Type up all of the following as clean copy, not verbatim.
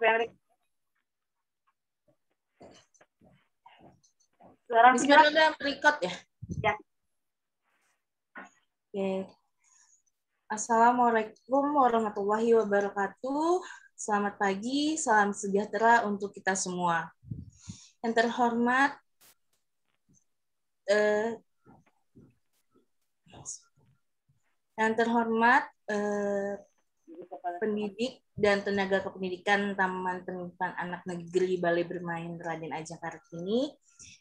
Suara Bismillah, record ya? Ya. Oke. Assalamualaikum warahmatullahi wabarakatuh. Selamat pagi, salam sejahtera untuk kita semua. Yang terhormat pendidik dan tenaga kependidikan Taman Pendidikan Anak Negeri Balai Bermain Raden Ajeng Kartini,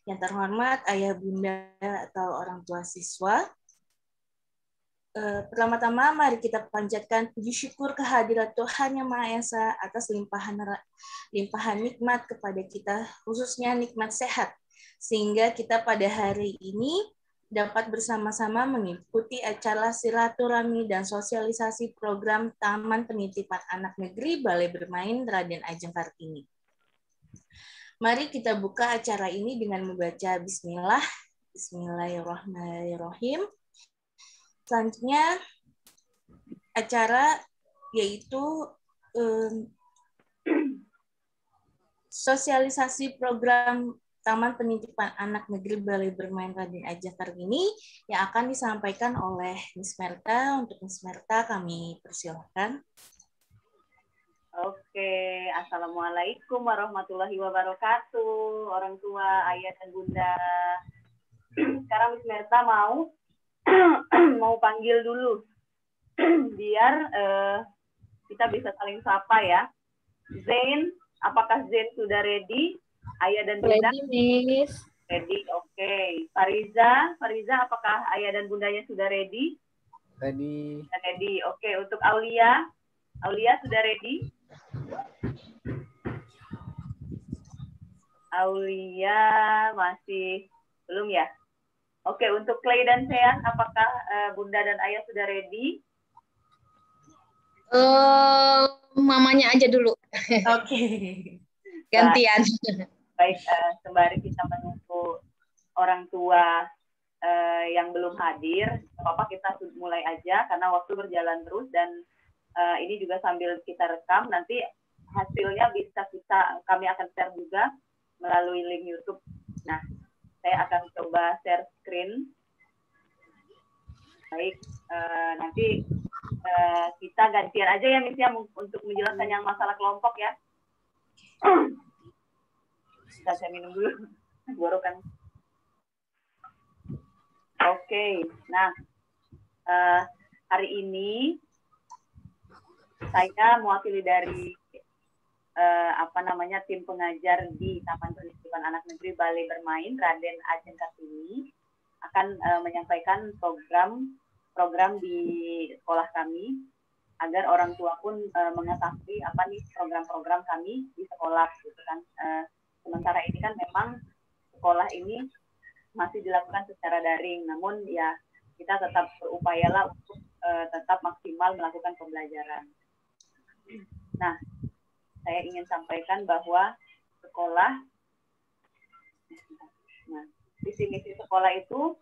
yang terhormat ayah bunda atau orang tua siswa. Pertama-tama mari kita panjatkan puji syukur kehadirat Tuhan Yang Maha Esa atas limpahan nikmat kepada kita, khususnya nikmat sehat, sehingga kita pada hari ini dapat bersama-sama mengikuti acara silaturahmi dan sosialisasi program Taman Penitipan Anak Negeri Balai Bermain Raden Ajeng Kartini. Mari kita buka acara ini dengan membaca Bismillah. Bismillahirrahmanirrahim. Selanjutnya acara yaitu sosialisasi program Taman Penitipan Anak Negeri Balai Bermain Raden Ajeng Kartini yang akan disampaikan oleh Miss Merta. Untuk Miss Merta kami persilahkan. Oke, Assalamualaikum warahmatullahi wabarakatuh, orang tua, ayah dan bunda. Sekarang Miss Merta mau panggil dulu biar kita bisa saling sapa ya. Zain, apakah Zain sudah ready? Ayah dan bunda? Ready, Miss. Ready, oke. Fariza, apakah ayah dan bundanya sudah ready? Ready. Ready, oke. Untuk Aulia sudah ready? Aulia masih belum ya? Oke, untuk Clay dan Sean, apakah bunda dan ayah sudah ready? Mamanya aja dulu. Oke. Gantian. Baik, sembari kita menunggu orang tua yang belum hadir, apa kita mulai aja karena waktu berjalan terus dan ini juga sambil kita rekam, nanti hasilnya bisa kami akan share juga melalui link YouTube. Nah, saya akan coba share screen. Baik, nanti kita gantian aja ya Miss ya untuk menjelaskan yang masalah kelompok ya. Bisa saya minum dulu, borokan. Oke, nah hari ini saya mewakili dari tim pengajar di Taman Pendidikan Anak Negeri Balai Bermain Raden Ajeng Kartini akan menyampaikan program di sekolah kami agar orang tua pun mengetahui apa nih program-program kami di sekolah gitu kan. Sementara ini kan memang sekolah ini masih dilakukan secara daring, namun ya kita tetap berupayalah untuk tetap maksimal melakukan pembelajaran. Nah, saya ingin sampaikan bahwa sekolah, visi misi sekolah itu,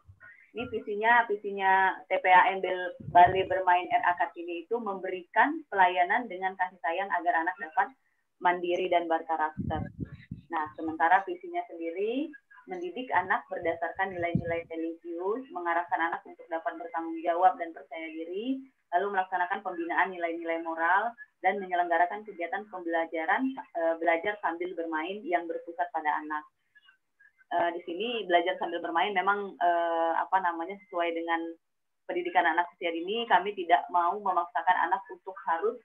ini visinya TPAN Balai Bermain RA Kartini itu memberikan pelayanan dengan kasih sayang agar anak dapat mandiri dan berkarakter. Nah, sementara visinya sendiri mendidik anak berdasarkan nilai-nilai religius, mengarahkan anak untuk dapat bertanggung jawab dan percaya diri, lalu melaksanakan pembinaan nilai-nilai moral, dan menyelenggarakan kegiatan pembelajaran belajar sambil bermain yang berpusat pada anak. Di sini belajar sambil bermain memang sesuai dengan pendidikan anak usia dini. Kami tidak mau memaksakan anak untuk harus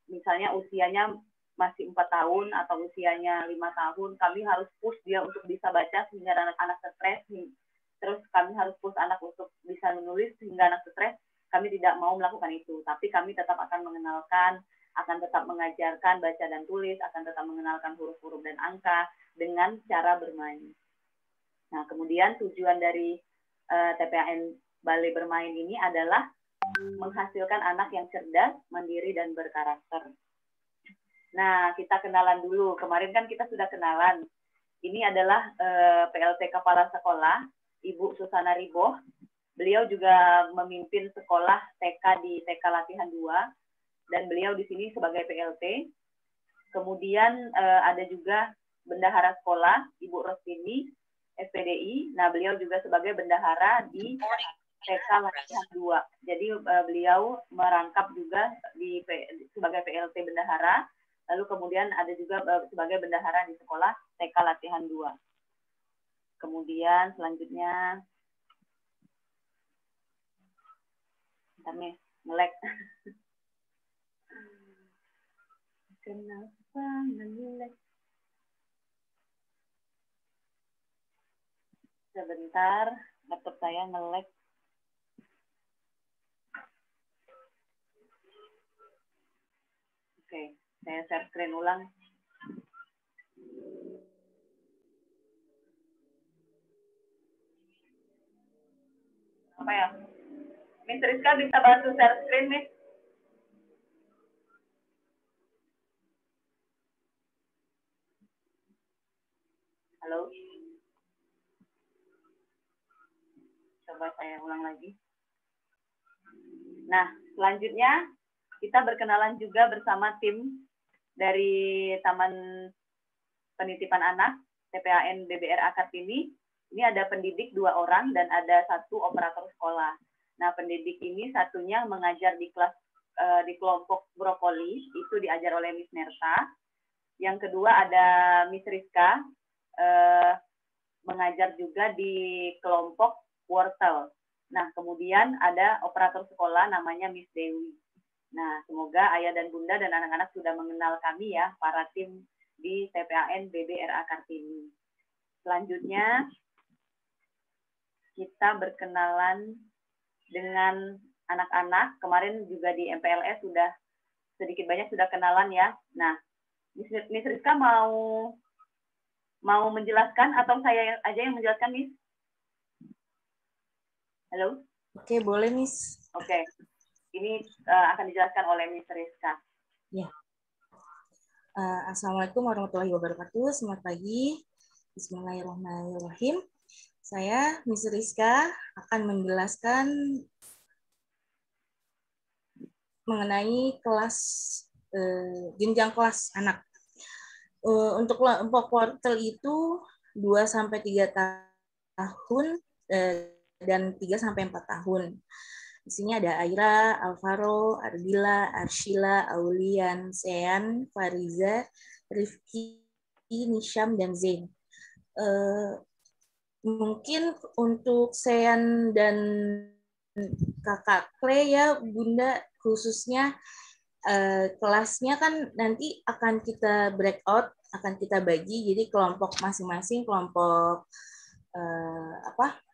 misalnya usianya masih 4 tahun atau usianya 5 tahun, kami harus push dia untuk bisa baca sehingga anak-anak stres. Terus kami harus push anak untuk bisa menulis sehingga anak stres. Kami tidak mau melakukan itu, tapi kami tetap akan mengenalkan, akan tetap mengajarkan baca dan tulis, akan tetap mengenalkan huruf-huruf dan angka dengan cara bermain. Nah, kemudian tujuan dari TPAN Balai Bermain ini adalah menghasilkan anak yang cerdas, mandiri, dan berkarakter. Nah, kita kenalan dulu. Kemarin kan kita sudah kenalan. Ini adalah PLT Kepala Sekolah, Ibu Susana Riboh. Beliau juga memimpin sekolah TK di TK Latihan 2, dan beliau di sini sebagai PLT. Kemudian ada juga bendahara sekolah, Ibu Rosini, SPDI. Nah, beliau juga sebagai bendahara di TK Latihan 2. Jadi beliau merangkap juga sebagai PLT bendahara. Lalu kemudian ada juga sebagai bendahara di sekolah TK Latihan 2. Kemudian selanjutnya, bentar nih, nge-lag. Kenapa nge-lag? Sebentar, laptop saya nge-lag. Oke, saya share screen ulang. Apa ya? Miss Rizka bisa bantu share screen, Miss? Halo? Coba saya ulang lagi. Nah, selanjutnya kita berkenalan juga bersama tim dari Taman Penitipan Anak, TPAN BBRA Kartini. Ini ada pendidik 2 orang dan ada 1 operator sekolah. Nah, pendidik ini satunya mengajar di kelas di kelompok brokoli, itu diajar oleh Miss Nerta. Yang kedua ada Miss Rizka, mengajar juga di kelompok wortel. Nah, kemudian ada operator sekolah namanya Miss Dewi. Nah, semoga ayah dan bunda dan anak-anak sudah mengenal kami ya, para tim di TPAN BBRA Kartini. Selanjutnya, kita berkenalan dengan anak-anak. Kemarin juga di MPLS sudah sedikit banyak sudah kenalan ya. Nah, Miss Rizka mau menjelaskan atau saya aja yang menjelaskan, Miss? Halo? Oke, boleh, Miss. Oke. Ini akan dijelaskan oleh Miss Rizka. Ya. Assalamualaikum warahmatullahi wabarakatuh. Selamat pagi. Bismillahirrahmanirrahim. Saya, Miss Rizka, akan menjelaskan mengenai kelas jenjang kelas anak. Untuk kelompok wortel itu 2-3 tahun dan 3-4 tahun. Di sini ada Aira, Alvaro, Ardila, Arshila, Aulian, Sean, Fariza, Rifki, Nisham, dan Zain. Mungkin untuk Sean dan kakak Clay ya, Bunda, khususnya kelasnya kan nanti akan kita breakout, akan kita bagi jadi kelompok masing-masing, kelompok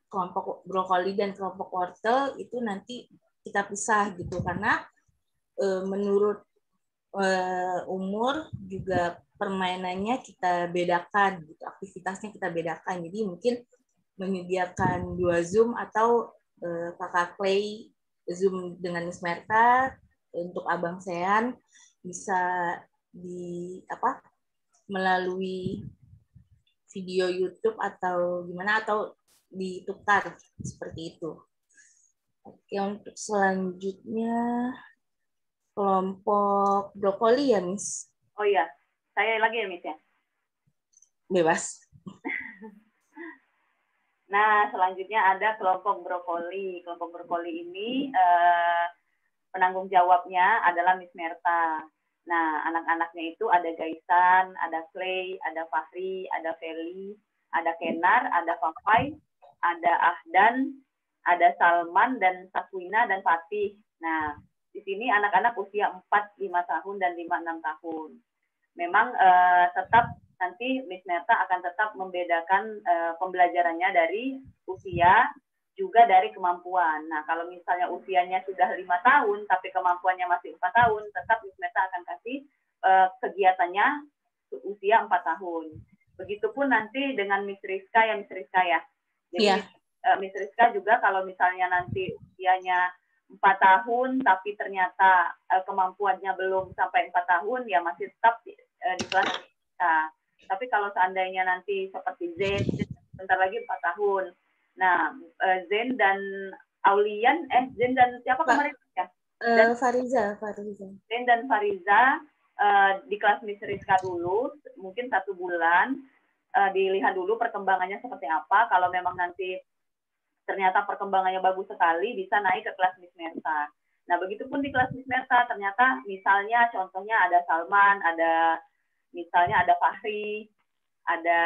kelompok brokoli dan kelompok wortel itu nanti kita pisah gitu, karena menurut umur juga permainannya kita bedakan gitu, aktivitasnya kita bedakan. Jadi mungkin menyediakan 2 Zoom atau kakak Clay Zoom dengan Miss Merta, untuk Abang Sean bisa melalui video YouTube atau gimana, atau ditukar seperti itu. Oke, untuk selanjutnya kelompok brokoli ya, Miss. Oh iya, saya lagi ya, Miss ya. Bebas. Nah, selanjutnya ada kelompok brokoli. Kelompok brokoli ini penanggung jawabnya adalah Miss Merta. Nah, anak-anaknya itu ada Gaisan, ada Clay, ada Fahri, ada Feli, ada Kenar, ada Fafai, ada Ahdan, ada Salman, dan Safwina, dan Fatih. Nah, di sini anak-anak usia 4-5 tahun dan 5-6 tahun. Memang tetap nanti Miss Merta akan tetap membedakan pembelajarannya dari usia juga dari kemampuan. Nah, kalau misalnya usianya sudah 5 tahun tapi kemampuannya masih 4 tahun, tetap Miss Merta akan kasih kegiatannya usia 4 tahun. Begitupun nanti dengan Miss Rizka ya. Jadi Miss Rizka juga kalau misalnya nanti usianya 4 tahun tapi ternyata kemampuannya belum sampai 4 tahun, ya masih tetap di kelas kita. Tapi kalau seandainya nanti seperti Zain, bentar lagi 4 tahun. Nah, Zain dan Aulian, Zain dan siapa kemarin ya? Fariza. Zain dan Fariza di kelas Miss Rizka dulu, mungkin 1 bulan, dilihat dulu perkembangannya seperti apa. Kalau memang nanti ternyata perkembangannya bagus sekali, bisa naik ke kelas Miss Merta. Nah, begitupun di kelas Miss Merta, ternyata misalnya contohnya ada Salman, misalnya ada Fahri, ada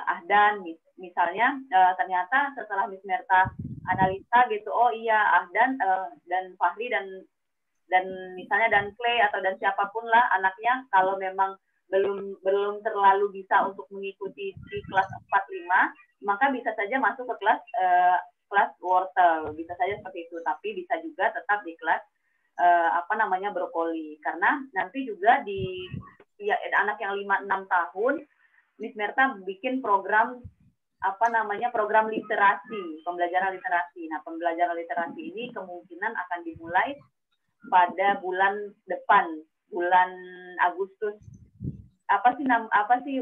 Ahdan, misalnya ternyata setelah Miss Merta analisa gitu, oh iya Ahdan dan Fahri dan misalnya dan Clay atau dan siapapun lah anaknya, kalau memang belum terlalu bisa untuk mengikuti di kelas 4-5, maka bisa saja masuk ke kelas wortel, bisa saja seperti itu. Tapi bisa juga tetap di kelas brokoli, karena nanti juga di anak yang 5-6 tahun Miss Merta bikin program program literasi, pembelajaran literasi. Nah, pembelajaran literasi ini kemungkinan akan dimulai pada bulan depan, bulan Agustus. Apa sih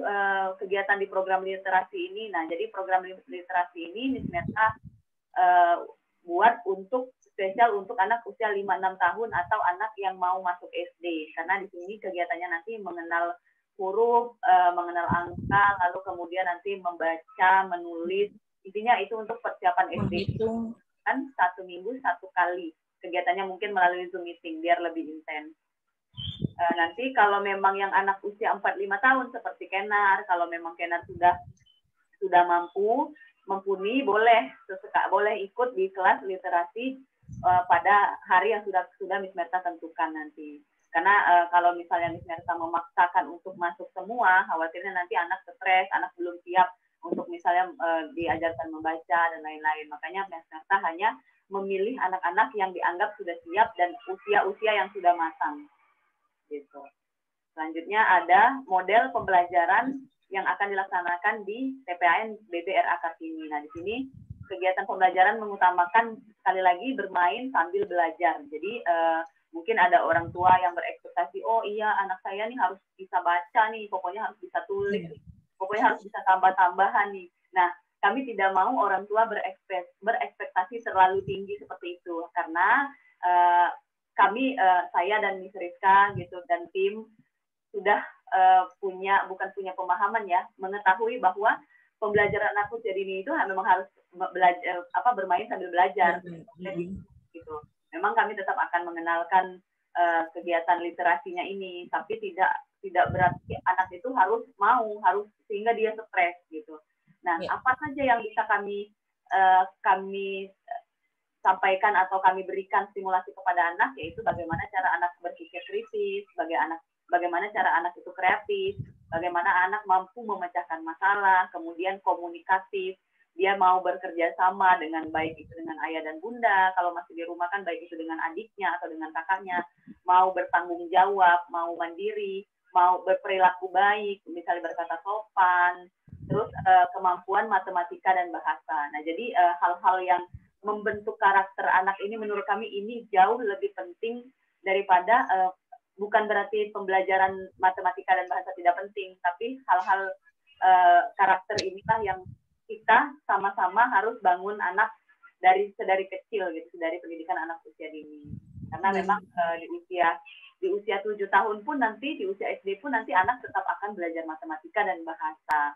kegiatan di program literasi ini? Nah, jadi program literasi ini Miss Merta buat spesial untuk anak usia 5-6 tahun atau anak yang mau masuk SD. Karena di sini kegiatannya nanti mengenal huruf, mengenal angka, lalu kemudian nanti membaca, menulis. Intinya itu untuk persiapan SD. Kan 1 minggu 1 kali. Kegiatannya mungkin melalui Zoom meeting biar lebih intens. Nanti kalau memang yang anak usia 4-5 tahun seperti Kenar, kalau memang Kenar sudah mumpuni, boleh ikut di kelas literasi pada hari yang sudah Miss Merta tentukan nanti. Karena kalau misalnya Miss Merta memaksakan untuk masuk semua, khawatirnya nanti anak stres, anak belum siap untuk misalnya diajarkan membaca dan lain-lain. Makanya Miss Merta hanya memilih anak-anak yang dianggap sudah siap dan usia-usia yang sudah matang. Gitu. Selanjutnya ada model pembelajaran yang akan dilaksanakan di TPAN BBRA Kartini. Nah, di sini kegiatan pembelajaran mengutamakan sekali lagi bermain sambil belajar. Jadi mungkin ada orang tua yang berekspektasi, oh iya anak saya nih harus bisa baca nih, pokoknya harus bisa tulis, pokoknya harus bisa tambah-tambahan nih. Nah, kami tidak mau orang tua berekspektasi terlalu tinggi seperti itu, karena kami, saya dan Miss Rizka gitu dan tim sudah bukan punya pemahaman ya, mengetahui bahwa pembelajaran anak usia dini itu memang harus belajar bermain sambil belajar. Gitu. Memang kami tetap akan mengenalkan kegiatan literasinya ini, tapi tidak berarti anak itu harus sehingga dia stres gitu. Nah, apa saja yang bisa kami sampaikan atau kami berikan stimulasi kepada anak, yaitu bagaimana cara anak berpikir kritis, bagaimana cara anak itu kreatif, bagaimana anak mampu memecahkan masalah, kemudian komunikatif, dia mau bekerja sama dengan baik itu dengan ayah dan bunda, kalau masih di rumah kan baik itu dengan adiknya atau dengan kakaknya, mau bertanggung jawab, mau mandiri, mau berperilaku baik, misalnya berkata sopan, terus kemampuan matematika dan bahasa. Nah, jadi hal-hal yang membentuk karakter anak ini menurut kami ini jauh lebih penting daripada bukan berarti pembelajaran matematika dan bahasa tidak penting, tapi hal-hal karakter inilah yang kita sama-sama harus bangun anak dari kecil gitu, dari pendidikan anak usia dini. Karena memang di usia 7 tahun pun nanti, di usia SD pun nanti anak tetap akan belajar matematika dan bahasa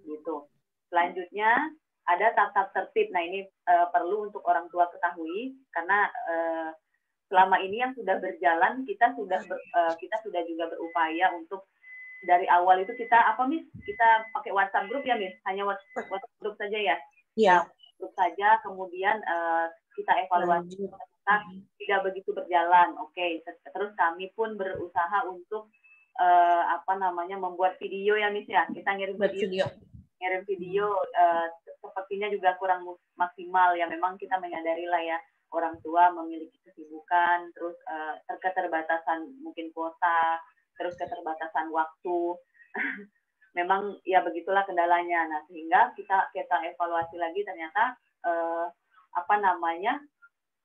gitu. Selanjutnya ada tata tertib. Nah, ini perlu untuk orang tua ketahui karena selama ini yang sudah berjalan kita sudah juga berupaya untuk dari awal itu kita Miss? Kita pakai WhatsApp group ya, Miss? Hanya WhatsApp group saja ya? Iya. Group saja, kemudian kita evaluasi kita tidak begitu berjalan. Oke, terus kami pun berusaha untuk membuat video ya, Miss ya? Kita ngirim video sepertinya juga kurang maksimal ya. Memang kita menyadari lah ya, orang tua memiliki kesibukan, terus keterbatasan mungkin kuota, terus keterbatasan waktu. Memang ya begitulah kendalanya. Nah, sehingga kita evaluasi lagi ternyata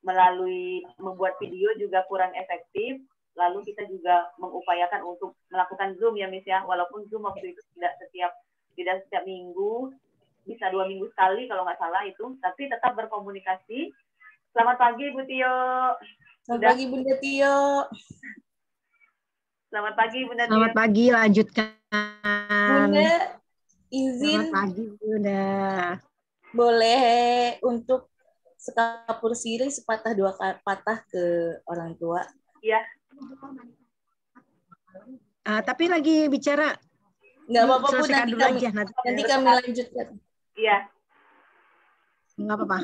melalui membuat video juga kurang efektif. Lalu kita juga mengupayakan untuk melakukan Zoom ya, Miss ya. Walaupun Zoom waktu itu tidak setiap minggu, bisa 2 minggu sekali kalau nggak salah itu, tapi tetap berkomunikasi. Selamat pagi Bu Tio. Selamat pagi Bunda Tio. Selamat pagi, Bunda Tia. Selamat pagi, lanjutkan. Bunda, Selamat izin pagi, Bunda. boleh untuk sekapur siri sepatah dua patah ke orang tua. Iya, Tapi lagi bicara, Nggak apa-apa, Bu. selesaikan Nanti dulu kami, aja. nanti kami lanjutkan. iya. Nggak apa-apa.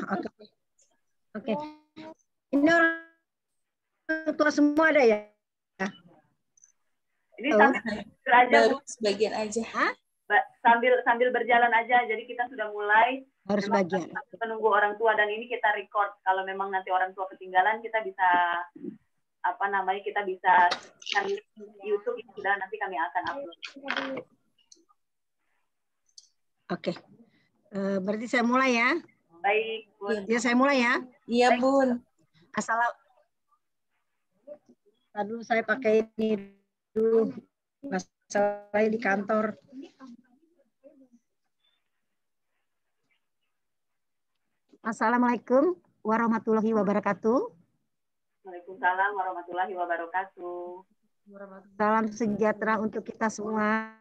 Oke. Ini orang tua semua ada ya? Ini Halo? sambil aja, Bu. Baru sebagian aja. Sambil berjalan aja. Jadi kita sudah mulai. Harus Memang bagian. menunggu orang tua dan ini kita record. Kalau memang nanti orang tua ketinggalan, kita bisa kita bisa cari YouTube yang sudah nanti kami akan upload. Oke. Berarti saya mulai ya. Baik, Bun. Ya, saya mulai ya. Iya, Bun. Dulu saya pakai ini dulu. Masalahnya di kantor. Assalamualaikum warahmatullahi wabarakatuh. Waalaikumsalam warahmatullahi wabarakatuh. Salam sejahtera untuk kita semua.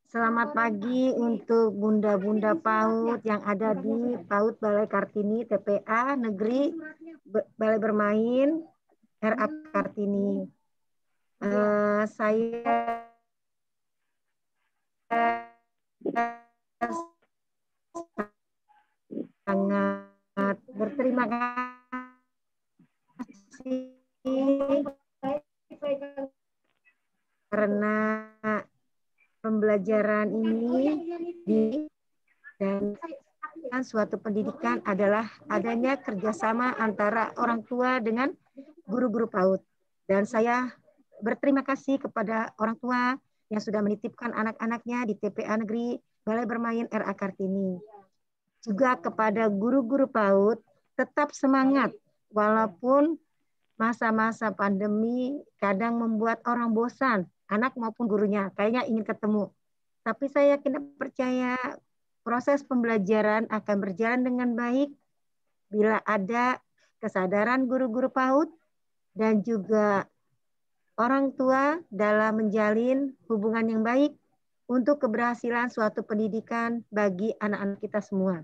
Selamat pagi untuk bunda-bunda PAUD yang ada di PAUD Balai Kartini TPA Negeri Balai Bermain RA Kartini. Saya sangat berterima kasih karena pembelajaran ini dan suatu pendidikan adalah adanya kerjasama antara orang tua dengan guru-guru PAUD. Dan saya berterima kasih kepada orang tua yang sudah menitipkan anak-anaknya di TPA Negeri Balai Bermain RA Kartini. Juga kepada guru-guru PAUD, tetap semangat walaupun masa-masa pandemi kadang membuat orang bosan, anak maupun gurunya, kayaknya ingin ketemu. Tapi saya yakin percaya proses pembelajaran akan berjalan dengan baik bila ada kesadaran guru-guru PAUD dan juga orang tua dalam menjalin hubungan yang baik untuk keberhasilan suatu pendidikan bagi anak-anak kita semua.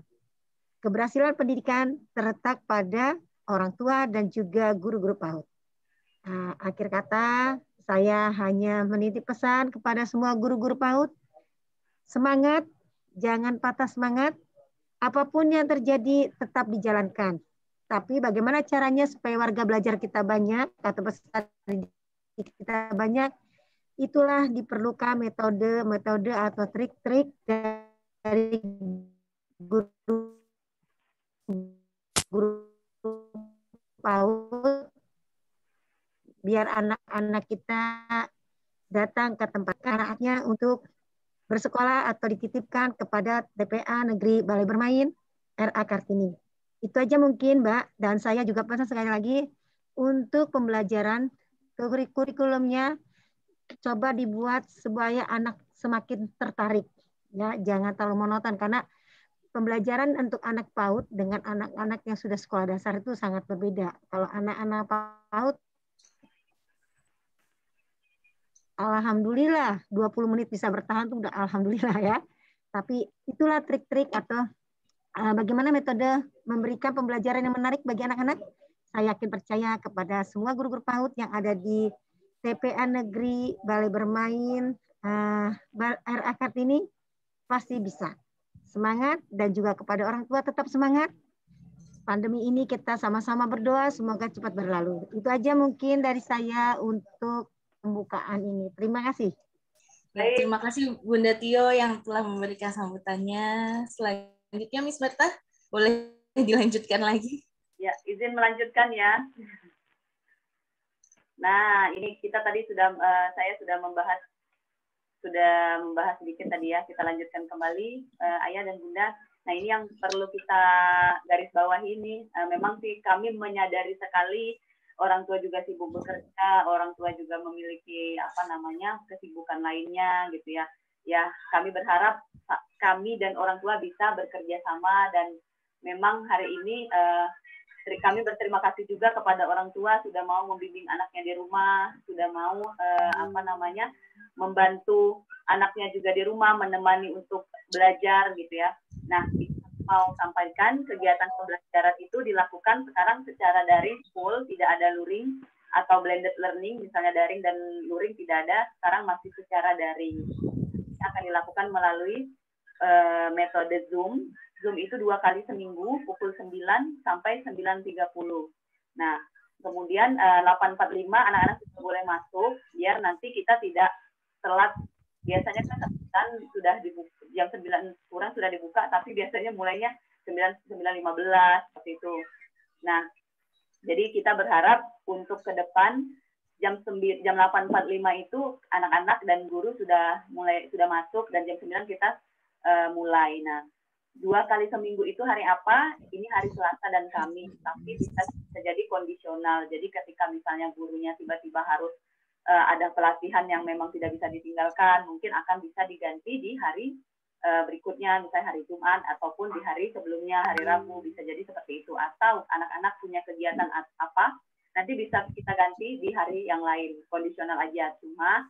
Keberhasilan pendidikan terletak pada orang tua dan juga guru-guru PAUD. Akhir kata, saya hanya menitip pesan kepada semua guru-guru PAUD. Semangat, jangan patah semangat. Apapun yang terjadi tetap dijalankan. Tapi bagaimana caranya supaya warga belajar kita banyak atau peserta kita banyak, itulah diperlukan metode atau trik-trik dari guru PAUD biar anak-anak kita datang ke tempat anaknya untuk bersekolah atau dititipkan kepada TPA Negeri Balai Bermain RA Kartini. Itu aja mungkin, Mbak. Dan saya juga pesan sekali lagi untuk pembelajaran kurikulumnya coba dibuat supaya anak semakin tertarik. Ya, jangan terlalu monoton karena pembelajaran untuk anak PAUD dengan anak-anak yang sudah sekolah dasar itu sangat berbeda. Kalau anak-anak PAUD, alhamdulillah 20 menit bisa bertahan itu udah alhamdulillah ya. Tapi itulah trik-trik atau bagaimana metode memberikan pembelajaran yang menarik bagi anak-anak. Saya yakin percaya kepada semua guru-guru PAUD yang ada di TPA Negeri Balai Bermain RA Kartini pasti bisa. Semangat dan juga kepada orang tua tetap semangat. Pandemi ini kita sama-sama berdoa semoga cepat berlalu. Itu aja mungkin dari saya untuk pembukaan ini. Terima kasih. Baik, terima kasih Bunda Tio yang telah memberikan sambutannya. Selanjutnya Miss Berta, boleh dilanjutkan lagi? Ya, izin melanjutkan ya. Nah, ini kita tadi saya sudah membahas sedikit tadi ya. Kita lanjutkan kembali, Ayah dan Bunda. Nah, ini yang perlu kita garis bawahi ini. Memang sih kami menyadari sekali orang tua juga sibuk bekerja, orang tua juga memiliki kesibukan lainnya gitu ya. Ya, kami berharap kami dan orang tua bisa bekerja sama dan memang hari ini kami berterima kasih juga kepada orang tua sudah mau membimbing anaknya di rumah, sudah mau membantu anaknya juga di rumah, menemani untuk belajar gitu ya. Nah, mau sampaikan kegiatan pembelajaran itu dilakukan sekarang secara daring full, tidak ada luring atau blended learning, misalnya daring dan luring tidak ada, sekarang masih secara daring. Akan dilakukan melalui metode Zoom. Zoom itu 2 kali seminggu, pukul 9 sampai 9.30. Nah, kemudian 8.45 anak-anak sudah boleh masuk, biar nanti kita tidak telat. Biasanya kan sudah dibuka, jam 9 kurang sudah dibuka, tapi biasanya mulainya 9.15 seperti itu. Nah, jadi kita berharap untuk ke depan jam 8.45 itu anak-anak dan guru sudah masuk, dan jam 9 kita mulai. Nah, 2 kali seminggu itu hari apa? Ini hari Selasa dan Kamis, tapi bisa jadi kondisional. Jadi ketika misalnya gurunya tiba-tiba harus ada pelatihan yang memang tidak bisa ditinggalkan, mungkin akan bisa diganti di hari berikutnya, misalnya hari Jumat, ataupun di hari sebelumnya, hari Rabu, bisa jadi seperti itu. Atau anak-anak punya kegiatan apa, nanti bisa kita ganti di hari yang lain, kondisional aja. Cuma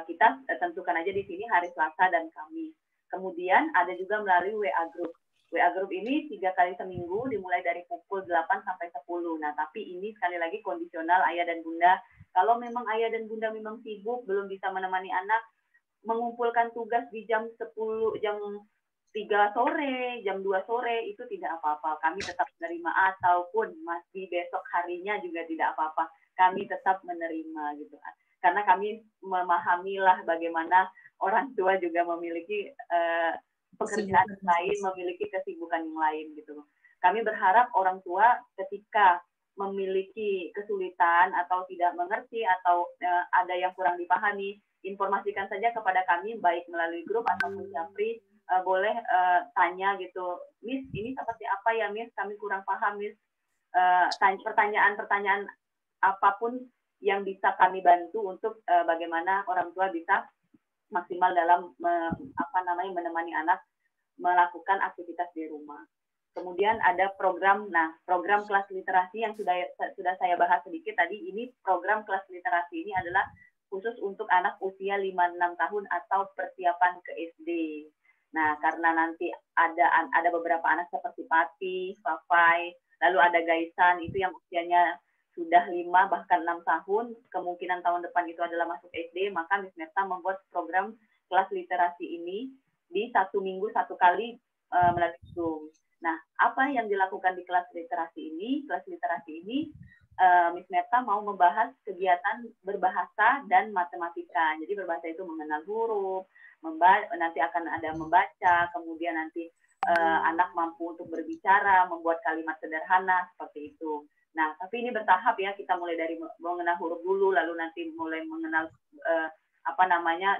kita tentukan aja di sini hari Selasa dan Kamis. Kemudian ada juga melalui WA Group. WA Group ini 3 kali seminggu, dimulai dari pukul 8 sampai 10. Nah, tapi ini sekali lagi kondisional ayah dan bunda. Kalau memang ayah dan bunda memang sibuk, belum bisa menemani anak, mengumpulkan tugas di jam 10, jam 3 sore, jam 2 sore, itu tidak apa-apa. Kami tetap menerima, ataupun masih besok harinya juga tidak apa-apa. Kami tetap menerima gitu. Karena kami memahamilah bagaimana orang tua juga memiliki pekerjaan lain, memiliki kesibukan yang lain gitu. Kami berharap orang tua ketika memiliki kesulitan atau tidak mengerti atau ada yang kurang dipahami, informasikan saja kepada kami, baik melalui grup ataupun Japri, boleh tanya gitu, Miss, ini seperti apa ya Miss, kami kurang paham Miss, pertanyaan-pertanyaan apapun yang bisa kami bantu untuk bagaimana orang tua bisa maksimal dalam menemani anak melakukan aktivitas di rumah. Kemudian ada program kelas literasi yang sudah saya bahas sedikit tadi. Ini program kelas literasi ini adalah khusus untuk anak usia 5-6 tahun atau persiapan ke SD. Nah, karena nanti ada beberapa anak seperti Pati, Fafai, lalu ada Gaisan, itu yang usianya sudah 5 bahkan 6 tahun, kemungkinan tahun depan itu adalah masuk SD, maka Miss Merta membuat program kelas literasi ini di 1 minggu 1 kali melalui Zoom. Nah, apa yang dilakukan di kelas literasi ini? Kelas literasi ini Miss Merta mau membahas kegiatan berbahasa dan matematika. Jadi berbahasa itu mengenal huruf, nanti akan ada membaca, kemudian nanti anak mampu untuk berbicara, membuat kalimat sederhana, seperti itu. Nah, tapi ini bertahap ya, kita mulai dari mengenal huruf dulu, lalu nanti mulai mengenal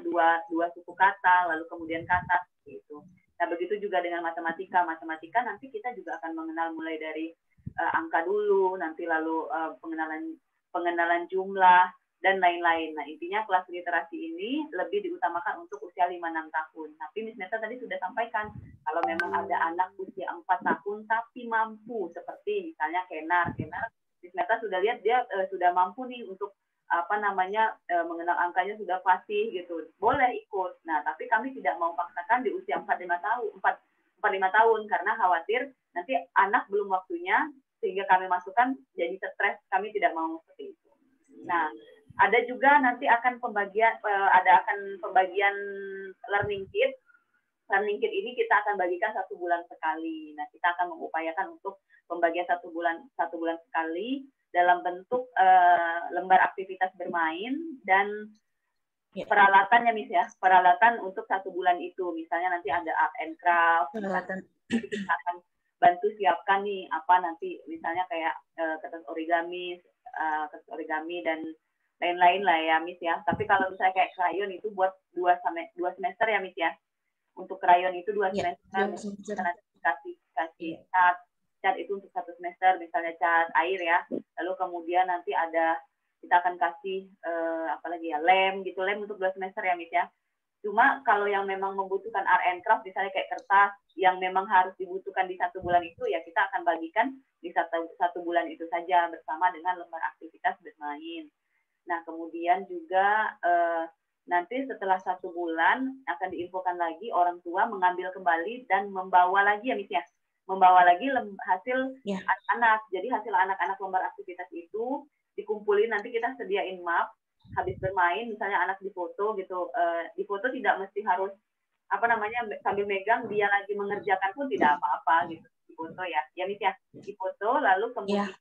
dua suku kata, lalu kemudian kata, seperti itu. Nah, begitu juga dengan matematika. Matematika nanti kita juga akan mengenal mulai dari angka dulu, nanti lalu pengenalan jumlah, dan lain-lain. Nah, intinya kelas literasi ini lebih diutamakan untuk usia 5-6 tahun. Tapi Miss Neta tadi sudah sampaikan, kalau memang ada anak usia 4 tahun tapi mampu, seperti misalnya Kenar, Miss Neta sudah lihat dia sudah mampu nih untuk mengenal angkanya sudah fasih gitu. Boleh ikut. Nah, tapi kami tidak mau paksakan di usia 4-5 tahun karena khawatir nanti anak belum waktunya sehingga kami masukkan jadi stres, kami tidak mau seperti itu. Nah, ada juga nanti akan pembagian learning kit. Learning kit ini kita akan bagikan 1 bulan sekali. Nah, kita akan mengupayakan untuk pembagian 1 bulan sekali dalam bentuk lembar aktivitas bermain dan peralatannya, Miss ya. Peralatan untuk 1 bulan itu. Misalnya nanti ada art and craft. Kita akan bantu siapkan nih nanti misalnya kayak kertas origami dan lain-lain lah ya Miss ya. Tapi kalau misalnya kayak krayon itu buat 2 semester ya Miss ya. Untuk krayon itu 2 semester. Kasih cat itu untuk 1 semester, misalnya cat air ya. Lalu kemudian nanti kita akan kasih lem gitu, lem untuk 2 semester ya Miss ya. Cuma kalau yang memang membutuhkan art and craft, misalnya kayak kertas yang memang harus dibutuhkan di 1 bulan itu, ya kita akan bagikan di satu bulan itu saja bersama dengan lembar aktivitas bermain. Nah, kemudian juga nanti setelah 1 bulan akan diinfokan lagi orang tua mengambil kembali dan membawa lagi ya Miss ya, membawa lagi hasil anak-anak. Jadi hasil anak-anak lembar aktivitas itu dikumpulin, nanti kita sediain map. Habis bermain, misalnya anak difoto gitu, difoto tidak mesti harus sambil megang dia lagi mengerjakan pun tidak apa-apa gitu, difoto ya Miss ya, difoto lalu kemudian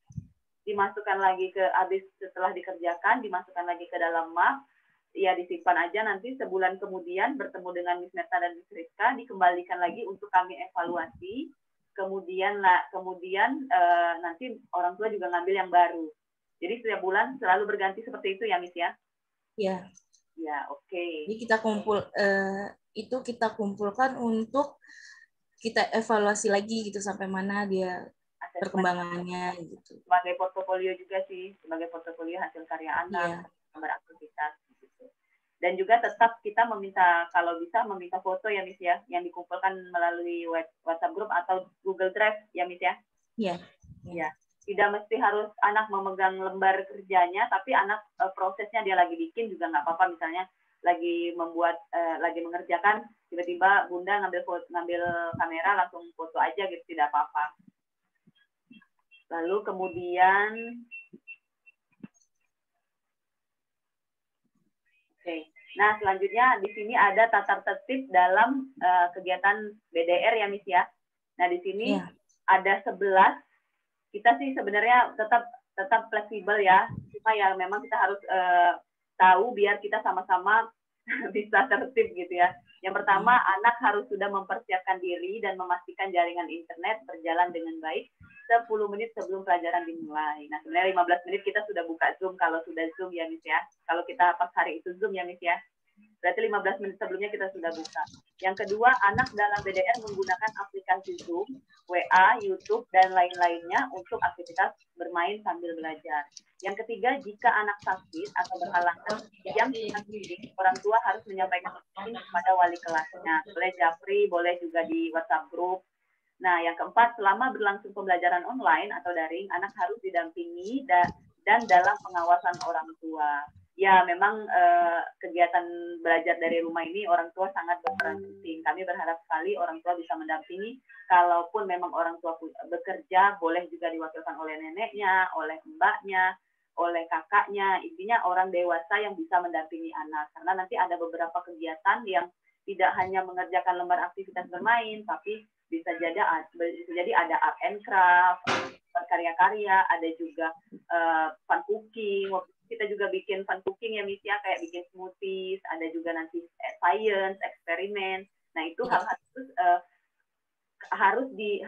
dimasukkan lagi setelah dikerjakan, dimasukkan lagi ke dalam map, ya disimpan aja, nanti sebulan kemudian bertemu dengan Miss Merta dan Miss Rizka, dikembalikan lagi untuk kami evaluasi, kemudian nanti orang tua juga ngambil yang baru. Jadi setiap bulan selalu berganti seperti itu ya Miss ya? Iya. Ya, oke. Jadi kita kumpulkan untuk kita evaluasi lagi gitu sampai mana dia perkembangannya gitu. Sebagai portofolio juga sih, sebagai portofolio hasil karya anak, beraktivitas gitu. Dan juga tetap kita meminta, kalau bisa meminta foto ya Miss ya, yang dikumpulkan melalui WhatsApp group atau Google Drive ya Miss ya? Iya. Ya. Tidak mesti harus anak memegang lembar kerjanya, tapi anak prosesnya dia lagi bikin juga nggak apa-apa. Misalnya lagi lagi mengerjakan, tiba-tiba Bunda ngambil kamera langsung foto aja gitu, tidak apa-apa. Lalu kemudian, nah selanjutnya di sini ada tata tertib dalam kegiatan BDR ya Miss ya. Nah di sini ada 11. Kita sih sebenarnya tetap fleksibel ya, cuma ya memang kita harus tahu biar kita sama-sama bisa tertib gitu ya. Yang pertama, anak harus sudah mempersiapkan diri dan memastikan jaringan internet berjalan dengan baik 10 menit sebelum pelajaran dimulai. Nah sebenarnya 15 menit kita sudah buka Zoom kalau sudah Zoom ya Miss ya. Kalau kita pas hari itu Zoom ya Miss ya. Berarti 15 menit sebelumnya kita sudah buka. Yang kedua, anak dalam BDR menggunakan aplikasi Zoom, WA, YouTube, dan lain-lainnya untuk aktivitas bermain sambil belajar. Yang ketiga, jika anak sakit atau berhalangan jam orang tua harus menyampaikan kepada wali kelasnya. Boleh japri, boleh juga di WhatsApp group. Nah, yang keempat, selama berlangsung pembelajaran online atau daring, anak harus didampingi dan dalam pengawasan orang tua. Ya, memang kegiatan belajar dari rumah ini orang tua sangat berperan penting. Kami berharap sekali orang tua bisa mendampingi. Kalaupun memang orang tua bekerja, boleh juga diwakilkan oleh neneknya, oleh mbaknya, oleh kakaknya. Intinya orang dewasa yang bisa mendampingi anak. Karena nanti ada beberapa kegiatan yang tidak hanya mengerjakan lembar aktivitas bermain, tapi bisa jadi ada art and craft, karya-karya, ada juga fun cooking. Kita juga bikin fun cooking ya Miss ya, kayak bikin smoothies, ada juga nanti science, eksperimen. Nah itu hal-hal itu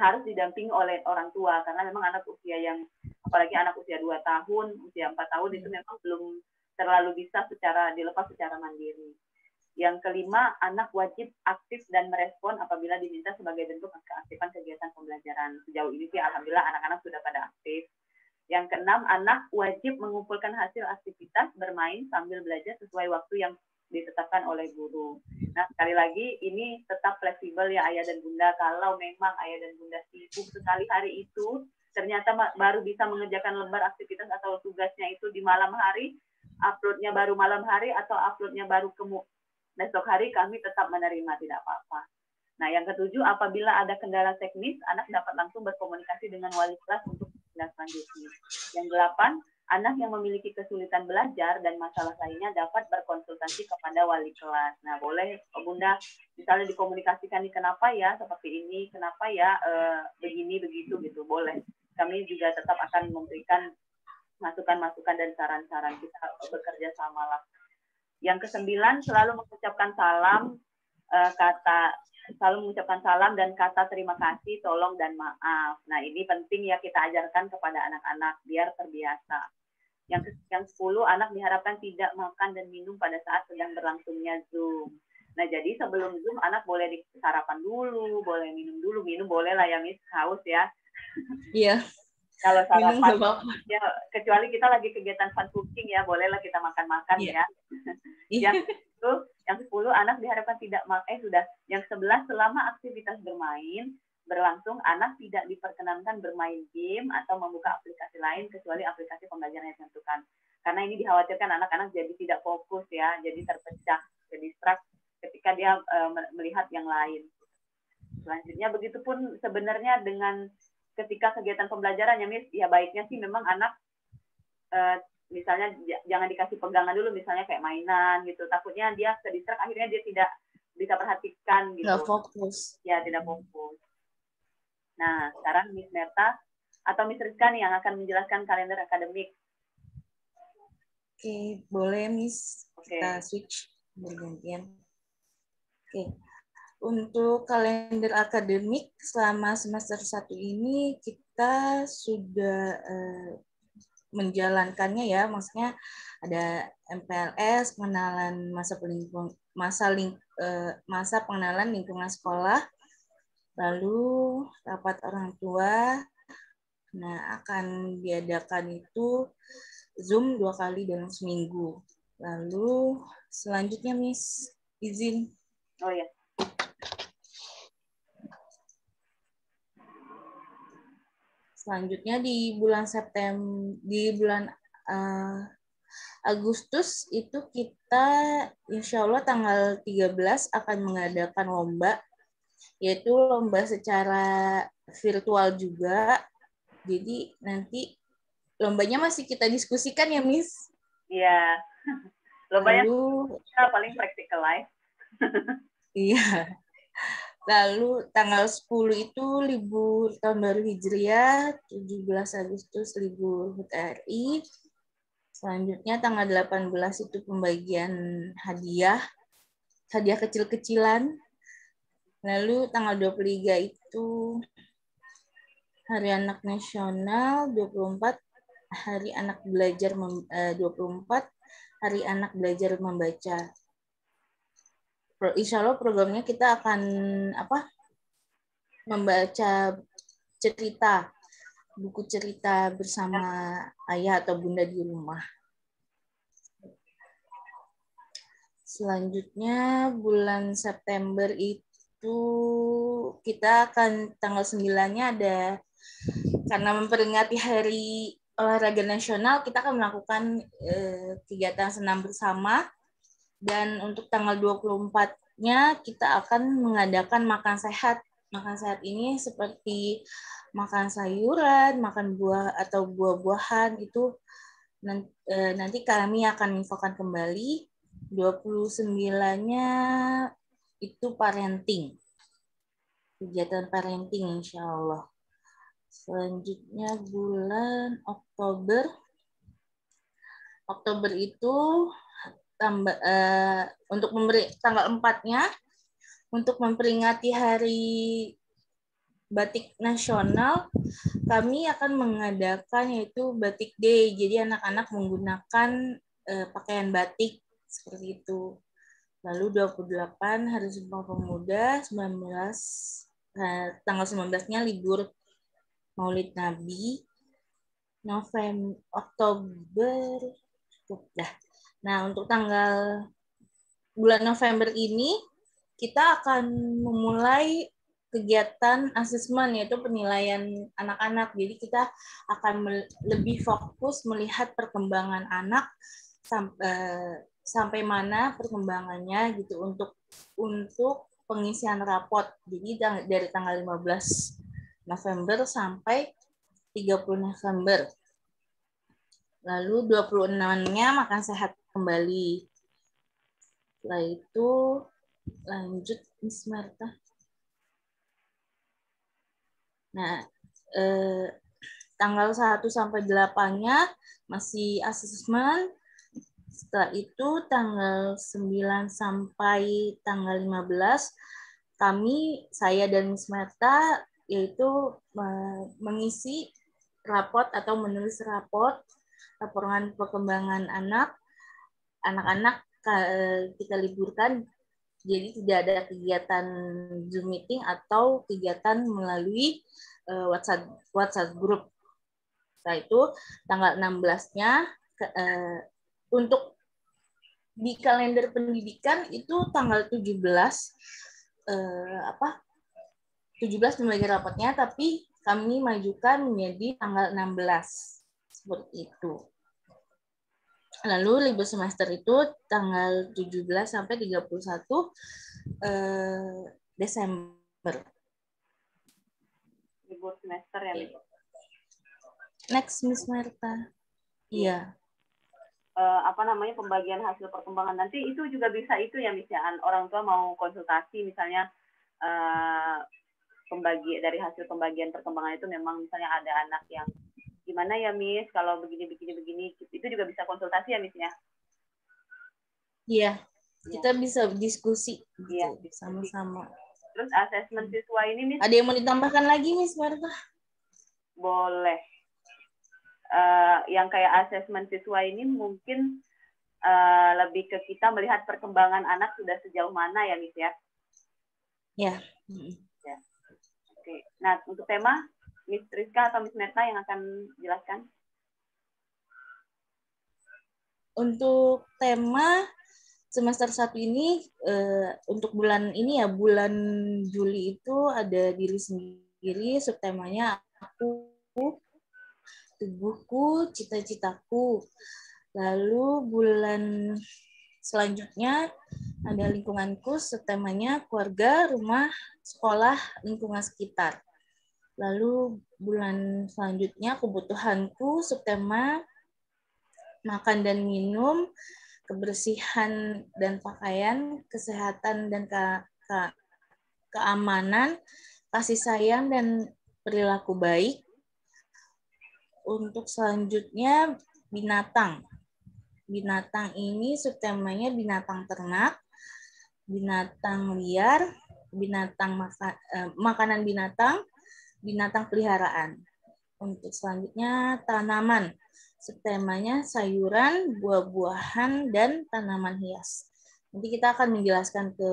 harus didampingi oleh orang tua, karena memang anak usia yang, apalagi anak usia 2 tahun, usia 4 tahun itu memang belum terlalu bisa dilepas secara mandiri. Yang kelima, anak wajib aktif dan merespon apabila diminta sebagai bentuk keaktifan kegiatan pembelajaran. Sejauh ini sih alhamdulillah anak-anak sudah pada aktif. Yang keenam, anak wajib mengumpulkan hasil aktivitas bermain sambil belajar sesuai waktu yang ditetapkan oleh guru. Nah, sekali lagi, ini tetap fleksibel ya Ayah dan Bunda. Kalau memang Ayah dan Bunda sibuk sekali hari itu, ternyata baru bisa mengerjakan lembar aktivitas atau tugasnya itu di malam hari, uploadnya baru malam hari, atau uploadnya baru besok hari, kami tetap menerima, tidak apa-apa. Nah, yang ketujuh, apabila ada kendala teknis, anak dapat langsung berkomunikasi dengan wali kelas untuk selanjutnya. Yang 8, anak yang memiliki kesulitan belajar dan masalah lainnya dapat berkonsultasi kepada wali kelas. Nah, boleh Bunda misalnya dikomunikasikan nih, kenapa ya seperti ini, kenapa ya begini begitu gitu, boleh. Kami juga tetap akan memberikan masukan-masukan dan saran-saran, kita bekerja sama lah. Yang ke-9, selalu mengucapkan salam dan kata terima kasih, tolong, dan maaf. Nah, ini penting ya kita ajarkan kepada anak-anak biar terbiasa. Yang 10, anak diharapkan tidak makan dan minum pada saat sedang berlangsungnya Zoom. Nah, jadi sebelum Zoom, anak boleh sarapan dulu, boleh minum dulu. Minum boleh lah ya, Miss, haus ya. Iya. Kalau sarapan, ya, kecuali kita lagi kegiatan fun cooking ya, bolehlah kita makan-makan ya. Yang itu Yang 10 anak diharapkan tidak sudah. Yang 11 selama aktivitas bermain berlangsung, anak tidak diperkenankan bermain game atau membuka aplikasi lain kecuali aplikasi pembelajaran yang ditentukan. Karena ini dikhawatirkan anak-anak jadi tidak fokus ya, jadi terpecah, jadi distract ketika dia melihat yang lain. Selanjutnya begitupun sebenarnya dengan ketika kegiatan pembelajaran ya Miss, ya baiknya sih memang anak misalnya jangan dikasih pegangan dulu, misalnya kayak mainan gitu, takutnya dia ke-distract, akhirnya dia tidak bisa perhatikan gitu. Nggak fokus. Ya, tidak fokus. Nah, sekarang Miss Merta atau Miss Rizka nih yang akan menjelaskan kalender akademik. Oke, boleh Miss. Oke. Kita switch bergantian. Oke. Untuk kalender akademik selama semester 1 ini kita sudah menjalankannya ya, maksudnya ada MPLS, pengenalan masa pengenalan lingkungan sekolah, lalu rapat orang tua. Nah, akan diadakan itu Zoom 2 kali dalam seminggu. Lalu selanjutnya Miss, izin. Oh ya. Selanjutnya di bulan Agustus itu kita insya Allah tanggal 13 akan mengadakan lomba, yaitu lomba secara virtual juga. Jadi nanti lombanya masih kita diskusikan ya Miss. Iya. Lombanya Lalu paling practical life. iya. Lalu tanggal 10 itu libur tahun baru Hijriah, 17 Agustus libur HUT RI. Selanjutnya tanggal 18 itu pembagian hadiah kecil-kecilan. Lalu tanggal 23 itu Hari Anak Nasional, 24 Hari Anak Belajar 24 Hari Anak Belajar Membaca. Insya Allah programnya kita akan membaca buku cerita bersama ayah atau bunda di rumah. Selanjutnya bulan September itu kita akan tanggal 9-nya ada, karena memperingati Hari Olahraga Nasional, kita akan melakukan kegiatan senam bersama. Dan untuk tanggal 24-nya kita akan mengadakan makan sehat. Makan sehat ini seperti makan sayuran, makan buah atau buah-buahan, itu nanti kami akan infokan kembali. 29-nya itu parenting. Kegiatan parenting insya Allah. Selanjutnya bulan Oktober. Oktober itu untuk tanggal 4-nya untuk memperingati Hari Batik Nasional, kami akan mengadakan yaitu Batik Day. Jadi anak-anak menggunakan pakaian batik seperti itu. Lalu 28 Hari Sumpah Pemuda, tanggal 19-nya libur Maulid Nabi. Oktober dah. Nah, untuk bulan November ini, kita akan memulai kegiatan asesmen, yaitu penilaian anak-anak. Jadi kita akan lebih fokus melihat perkembangan anak, sampai mana perkembangannya gitu untuk pengisian rapot. Jadi dari tanggal 15 November sampai 30 November. Lalu 26-nya makan sehat kembali. Setelah itu lanjut Miss Marta. Nah, tanggal 1 sampai 8-nya masih asesmen. Setelah itu tanggal 9 sampai tanggal 15 saya dan Miss Marta yaitu mengisi rapot atau menulis laporan perkembangan anak-anak kita liburkan, jadi tidak ada kegiatan Zoom meeting atau kegiatan melalui WhatsApp group. Setelah itu tanggal 16-nya untuk di kalender pendidikan itu tanggal 17 memulai rapatnya, tapi kami majukan menjadi tanggal 16 seperti itu. Lalu libur semester itu tanggal 17 sampai 31 Desember. Libur semester ya, Miss? Next, Miss Marta. Iya. Pembagian hasil perkembangan nanti itu juga bisa itu ya, Miss, ya. Orang tua mau konsultasi misalnya dari hasil pembagian perkembangan itu memang misalnya ada anak yang gimana ya, Miss, kalau begini itu juga bisa konsultasi ya, Miss, ya. Iya. Kita bisa diskusi Iya, gitu, sama-sama. Terus asesmen siswa ini, Miss, ada yang mau ditambahkan lagi, Miss Marta? Boleh. Yang kayak asesmen siswa ini mungkin lebih ke kita melihat perkembangan anak sudah sejauh mana ya, Miss, ya? Ya. Ya. Oke. Nah, untuk tema, Miss Rizka atau Miss Merta yang akan jelaskan? Untuk tema semester 1 ini, untuk bulan ini ya, bulan Juli itu ada diri sendiri, subtemanya aku, tubuhku, cita-citaku. Lalu bulan selanjutnya ada lingkunganku, subtemanya keluarga, rumah, sekolah, lingkungan sekitar. Lalu bulan selanjutnya kebutuhanku, subtema makan dan minum, kebersihan dan pakaian, kesehatan dan keamanan, kasih sayang dan perilaku baik. Untuk selanjutnya binatang. Binatang ini subtemanya binatang ternak, binatang liar, makanan binatang, binatang peliharaan. Untuk selanjutnya tanaman. Subtemanya sayuran, buah-buahan, dan tanaman hias. Nanti kita akan menjelaskan ke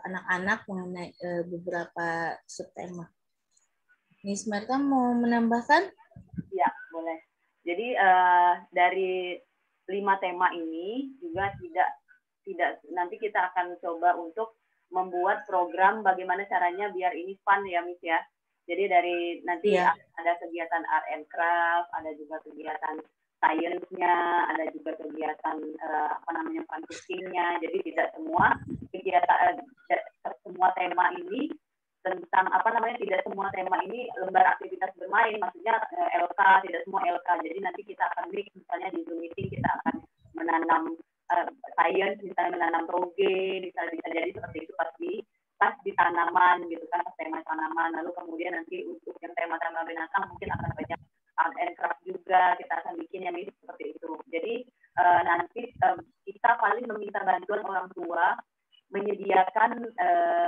anak-anak mengenai beberapa subtema. Miss Marta mau menambahkan? Ya, boleh. Jadi dari 5 tema ini juga tidak nanti kita akan coba untuk membuat program bagaimana caranya biar ini fun ya, Miss, ya. Jadi dari nanti ada kegiatan art and craft, ada juga kegiatan science-nya, ada juga kegiatan fun cooking-nya. Jadi tidak semua kegiatan semua tema ini tentang tidak semua tema ini lembar aktivitas bermain, maksudnya LK, tidak semua LK. Jadi nanti kita akan mix, misalnya di Zoom meeting kita akan menanam science, misalnya menanam toge, misalnya bisa jadi seperti itu pas di tanaman gitu kan, tema tanaman. Lalu kemudian nanti untuk yang tema-tema binatang mungkin akan banyak art and craft juga, kita akan bikin yang ini seperti itu. Jadi nanti kita paling meminta bantuan orang tua menyediakan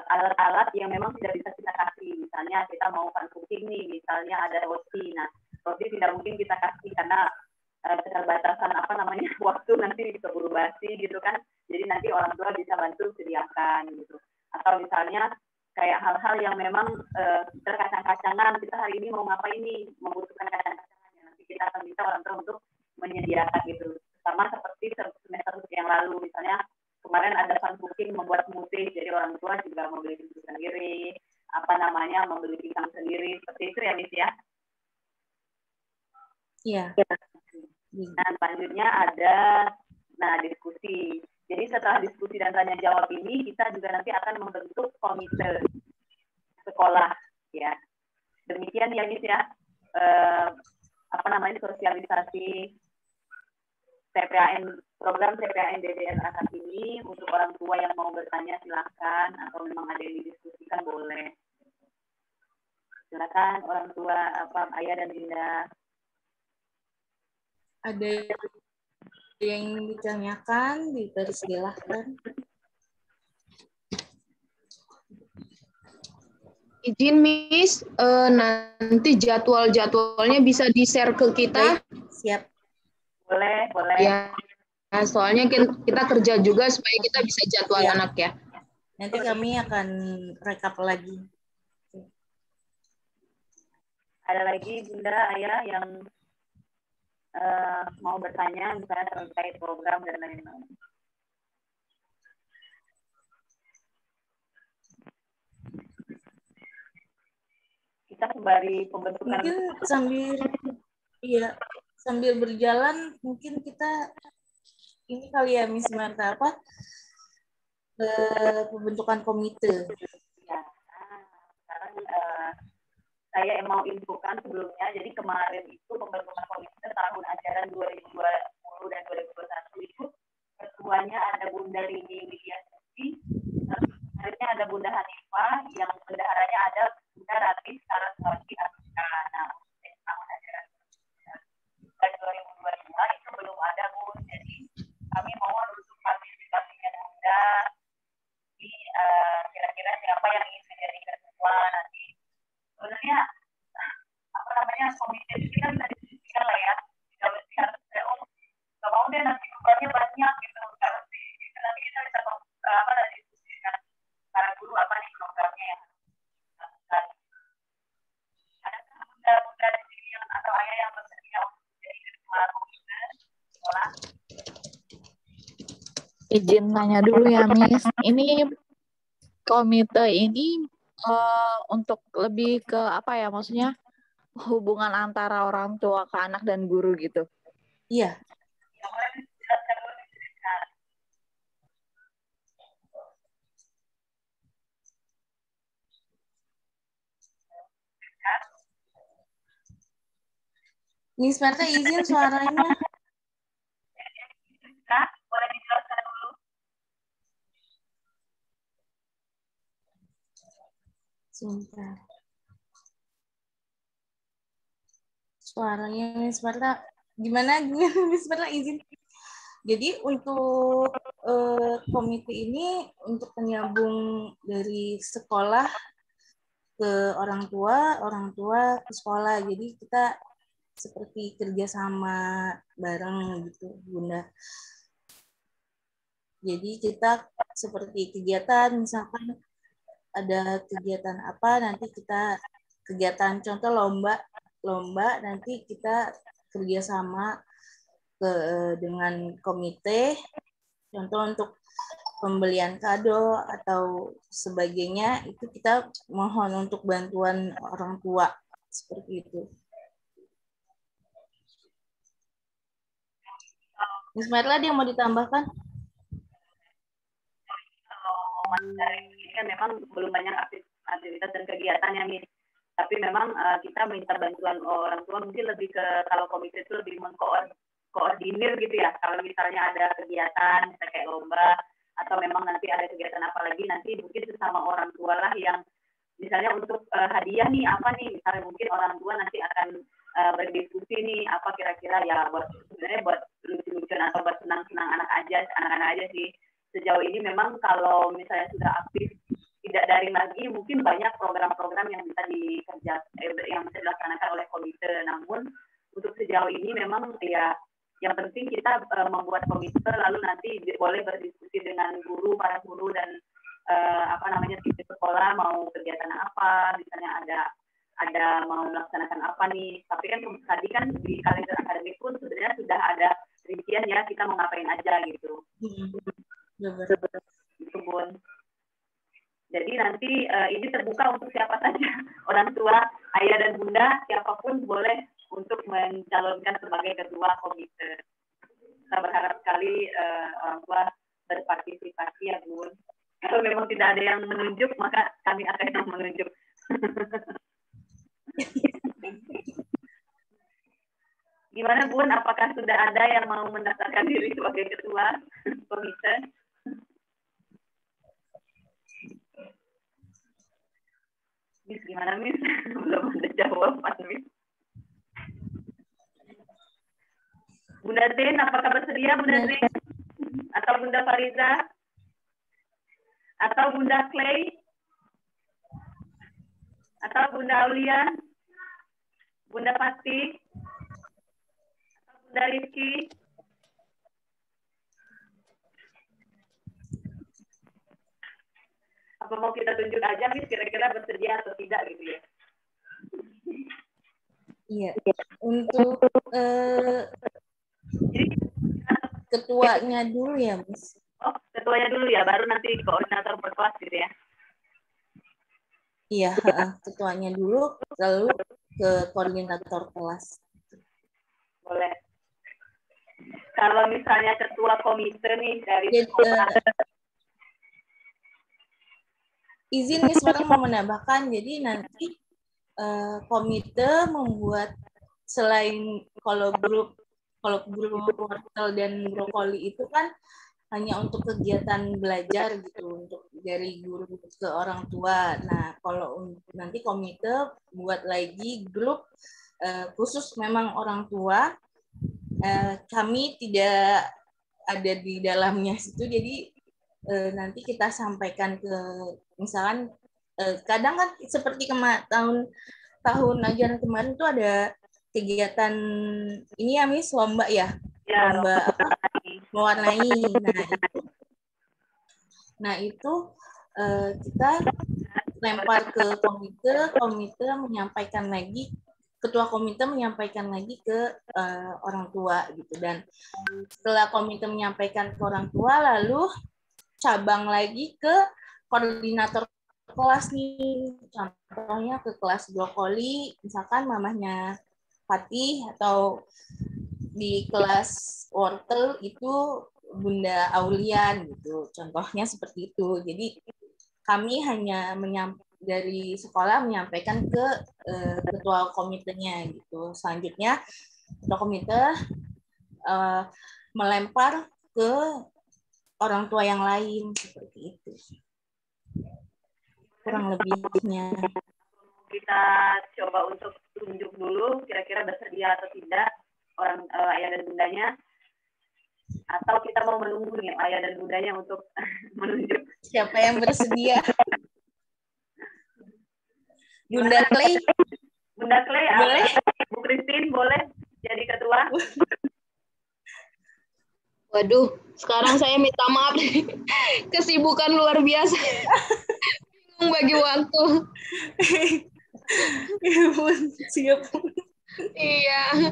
alat-alat yang memang tidak bisa kita kasih. Misalnya kita mau fun cooking nih, misalnya ada roti. Nah, roti tidak mungkin kita kasih karena keterbatasan waktu, nanti keburu basi gitu kan. Jadi nanti orang tua bisa bantu sediakan gitu. Atau misalnya kayak hal-hal yang memang terkacang-kacangan, kita hari ini mau ngapain nih, membutuhkan kacang-kacangan. Nanti kita akan minta orang tua untuk menyediakan gitu. Sama seperti semester yang lalu, misalnya kemarin ada fun cooking membuat smoothie, jadi orang tua juga membeli susu sendiri, membeli pisang sendiri, seperti itu ya, Miss, ya? Iya. Nah, selanjutnya ada diskusi. Jadi setelah diskusi dan tanya jawab ini, kita juga nanti akan membentuk komite sekolah, ya. Demikian ya, Miss, ya. Sosialisasi program TPAN DDR saat ini. Untuk orang tua yang mau bertanya silakan, atau memang ada yang didiskusikan boleh. Silakan orang tua, Ayah dan Dinda. Ada yang ditanyakan, dipersilahkan. Izin, Miss, nanti jadwalnya bisa di-share ke kita. Baik, siap. Boleh. Ya, soalnya kita kerja juga supaya kita bisa jadwal anak ya. Nanti kami akan rekap lagi. Ada lagi Bunda, Ayah yang mau bertanya misalnya terkait program dan lain-lain? kita sembari pembentukan. Mungkin sambil berjalan mungkin kita ini kali ya Miss Marta pembentukan komite. Ya, sekarang saya mau infokan sebelumnya. Jadi kemarin itu pembentukan komite tahun ajaran 2020 dan 2021 itu ketuanya ada Bunda Rini Widiasati, selanjutnya ada Bunda Hanifah, yang bendaharanya ada Bunda Ratih Saraswati Asika. Nah, tahun ajaran 2022 itu belum ada Bu. Jadi kami mohon untuk partisipasinya Bunda di kira-kira siapa yang ingin menjadi ketua nanti. Sebenarnya komite itu kita bisa diskusikan lah ya. Kalau nggak mau deh nanti bebannya banyak gitu. Nanti kita bisa diskusikan para guru apa nih programnya ya. Ada bunda-bunda di sini yang atau ayah yang bersedia untuk menjadi ketua komite sekolah. Izin nanya dulu ya, Miss. Ini komite ini untuk lebih ke apa ya, maksudnya hubungan antara orang tua ke anak dan guru gitu. Iya. Miss Marta izin suaranya. Boleh dijelaskan dulu? Sebentar. Suaranya Miss Marta gimana Miss Marta izin. Jadi untuk komite ini untuk penyambung dari sekolah ke orang tua ke sekolah. Jadi kita seperti kerjasama bareng gitu, Bunda. Jadi kita seperti kegiatan, misalkan ada kegiatan apa, nanti kita kegiatan contoh lomba nanti kita kerjasama dengan komite, contoh untuk pembelian kado atau sebagainya, itu kita mohon untuk bantuan orang tua seperti itu. Miss Marla, ada yang mau ditambahkan? Ini kan memang belum banyak aktivitas dan kegiatan yang Miss. Tapi memang kita minta bantuan orang tua, mungkin lebih ke kalau komite itu lebih mengkoordinir gitu ya. Kalau misalnya ada kegiatan, misalnya kayak lomba, atau memang nanti ada kegiatan apa lagi, nanti mungkin sesama orang tua lah yang misalnya untuk hadiah nih apa nih, misalnya mungkin orang tua nanti akan berdiskusi nih apa kira-kira ya sebenarnya buat lucu-lucuan atau buat senang-senang anak-anak aja sih. Sejauh ini memang kalau misalnya sudah aktif tidak daring lagi, mungkin banyak program-program yang bisa yang bisa dilaksanakan oleh komite. Namun untuk sejauh ini memang ya yang penting kita membuat komite, lalu nanti boleh berdiskusi dengan para guru dan tim sekolah mau kegiatan apa, misalnya ada mau melaksanakan apa nih. Tapi kan tadi kan di kalender akademik pun sebenarnya sudah ada rincian ya kita mau ngapain aja gitu. Gitu Bun. Jadi nanti ini terbuka untuk siapa saja, orang tua, ayah dan bunda, siapapun boleh untuk mencalonkan sebagai ketua komite. Kita berharap sekali orang tua berpartisipasi ya Bun. Kalau memang tidak ada yang menunjuk, maka kami akan yang menunjuk. Gimana Bun, apakah sudah ada yang mau mendaftarkan diri sebagai ketua komite? Miss, gimana Miss? Belum ada jawaban Miss. Bunda Zain, apakah bersedia Bunda Zain? Atau Bunda Fariza? Atau Bunda Clay? Atau Bunda Aulia? Bunda Pasti? Atau Bunda Rizky? Apa mau kita tunjuk aja Miss kira-kira bersedia atau tidak gitu ya? Iya. Untuk ketuanya dulu ya Miss. Oh, ketuanya dulu ya, baru nanti koordinator per kelas gitu ya. Iya, ketuanya dulu, lalu ke koordinator kelas. Boleh. Kalau misalnya ketua komite nih dari Jadi, sekolah. izin Miss Marang mau menambahkan, jadi nanti komite membuat selain kalau grup wortel dan brokoli itu kan hanya untuk kegiatan belajar gitu, untuk dari guru ke orang tua. Nah, kalau nanti komite buat lagi grup khusus memang orang tua, kami tidak ada di dalamnya situ, jadi nanti kita sampaikan ke misalkan kadang kan seperti tahun ajaran kemarin tuh ada kegiatan ini ya Miss, lomba ya, lomba apa? Mewarnai. Nah itu kita lempar ke komite menyampaikan lagi, ketua komite menyampaikan lagi ke orang tua gitu, dan setelah komite menyampaikan ke orang tua lalu cabang lagi ke koordinator kelas nih, contohnya ke kelas brokoli misalkan mamahnya Fatih, atau di kelas wortel itu Bunda Aulian gitu, contohnya seperti itu. Jadi kami hanya dari sekolah menyampaikan ke ketua komitenya gitu. Selanjutnya ketua komite melempar ke orang tua yang lain seperti itu. Kurang lebihnya. Kita coba untuk tunjuk dulu kira-kira bersedia atau tidak orang ayah dan bundanya, atau kita mau menunggu nih ayah dan bundanya untuk menunjuk siapa yang bersedia. Bunda Clay boleh? Bu Christine boleh jadi ketua? Waduh, sekarang saya minta maaf. Kesibukan luar biasa. Bingung bagi waktu. Siap. Iya,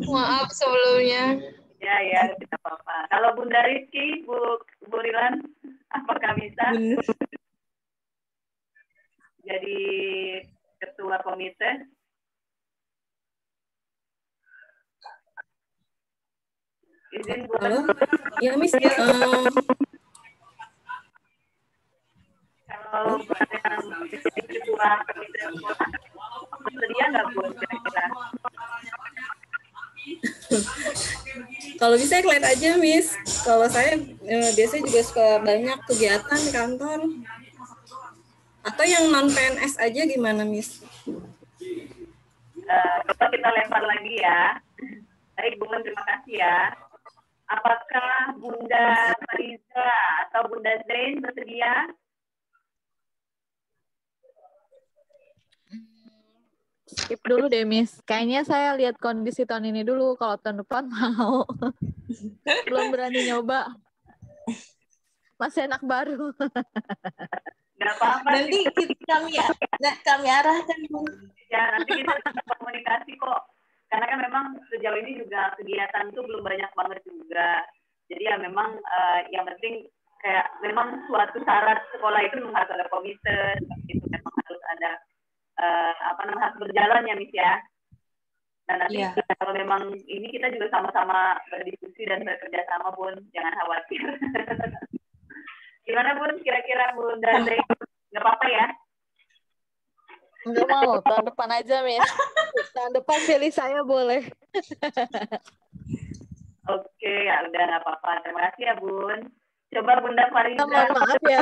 maaf sebelumnya. Ya, tidak apa-apa. Kalau Bunda Rizky, Bu Rilan, apakah bisa jadi ketua komite? Izin Bu. Halo, ya Miss. Kalau jadi ketua komite sekolah, bersedia nggak Bu kira-kira? Kalau bisa kalian aja Miss. Kalau saya biasanya juga suka banyak kegiatan di kantor. Atau yang non PNS aja gimana Miss? Coba kita lempar lagi ya. Baik Bu, terima kasih ya. Apakah Bunda Fariza atau Bunda Zain bersedia? Skip dulu deh, Miss. Kayaknya saya lihat kondisi tahun ini dulu. Kalau tahun depan mau. Belum berani nyoba. Masih anak baru. Nggak apa-apa. Nanti kami arahkan. Ya, nanti kita komunikasi kok. Karena kan memang sejauh ini juga kegiatan itu belum banyak banget juga. Jadi ya memang yang penting kayak memang suatu syarat sekolah itu memang harus ada komite, itu memang harus ada harus berjalan ya Miss ya. Dan nanti kalau memang ini kita juga sama-sama berdiskusi dan bekerja sama Bun, jangan khawatir. Gimana Bun? Kira-kira Bun dan Zay nggak apa-apa ya? Nggak mau, tahun depan aja, Miss. Tahun depan pilih saya boleh. Oke, ya udah nggak apa-apa. Terima kasih ya Bun. Coba Bunda Fariza. Mohon maaf ya.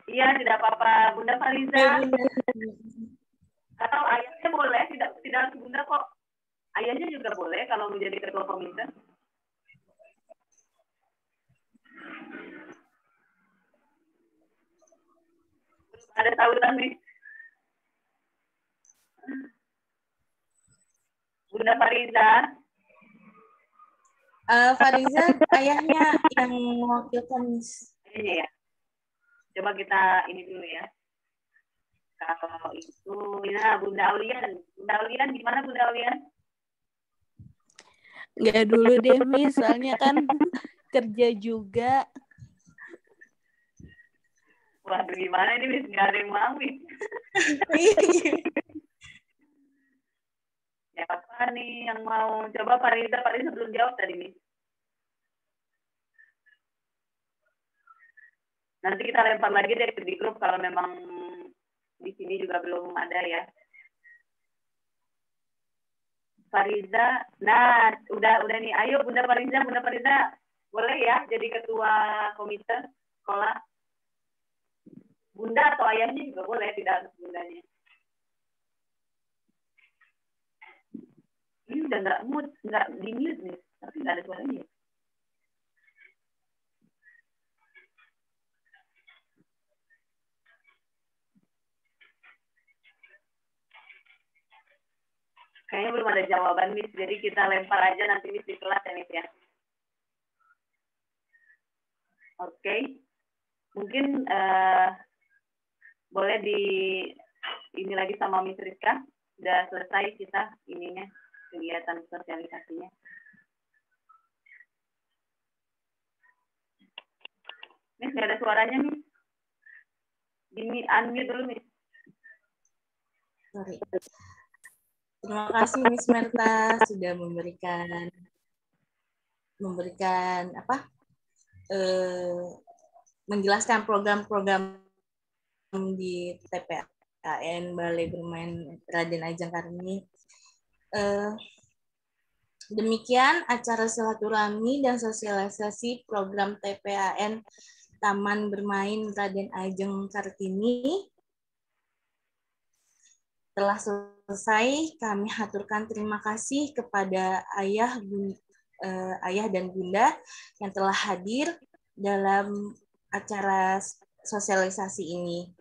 Iya, tidak apa-apa. Bunda Fariza. Atau ayahnya boleh, tidak harus Bunda kok. Ayahnya juga boleh kalau menjadi ketua komite. Ada tautan nih. Bunda Fariza. Fariza ayahnya yang mewakilkan. Ini ya. Coba kita ini dulu ya. Kalau itu, ya Bunda Aulian. Bunda Aulian, gimana Bunda Aulian? Nggak dulu deh, Miss. Soalnya kan kerja juga. Waduh, gimana ini Miss? Nggak ada yang mau, Miss. Siapa nih yang mau coba? Fariza belum jawab tadi nih. Nanti kita lempar lagi deh di grup kalau memang di sini juga belum ada ya. Fariza, nah udah nih. Ayo Bunda Fariza, boleh ya jadi ketua komite sekolah. Bunda atau ayahnya juga boleh, tidak harus bundanya. Ini udah nggak di mute nih, tapi nggak ada suaranya. Kayaknya belum ada jawaban, Miss. Jadi kita lempar aja nanti Miss di kelas ya, Miss ya. Oke. Mungkin boleh ini lagi sama Miss Rizka. Sudah selesai kita ininya, kegiatan sosialisasinya. Miss, nggak ada suaranya, Miss. Unmute dulu, Miss. Sorry. Terima kasih Miss Merta sudah memberikan apa? Menjelaskan program-program di TPAN Balai Bermain Raden Ajeng Kartini. Demikian acara silaturahmi dan sosialisasi program TPAN Taman Bermain Raden Ajeng Kartini telah selesai. Kami haturkan terima kasih kepada ayah dan bunda yang telah hadir dalam acara sosialisasi ini.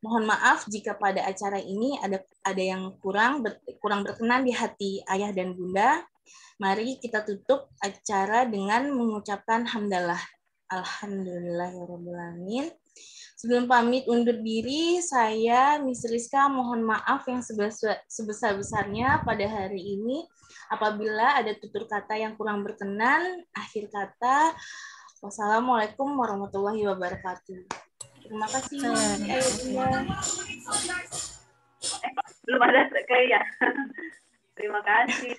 Mohon maaf jika pada acara ini ada yang kurang berkenan di hati ayah dan bunda. Mari kita tutup acara dengan mengucapkan hamdalah. Alhamdulillahirrahmanirrahim. Sebelum pamit undur diri, saya Miss Rizka mohon maaf yang sebesar-besarnya pada hari ini. Apabila ada tutur kata yang kurang berkenan, akhir kata, wassalamualaikum warahmatullahi wabarakatuh. Terima kasih. Belum ada kayak ya. Terima kasih,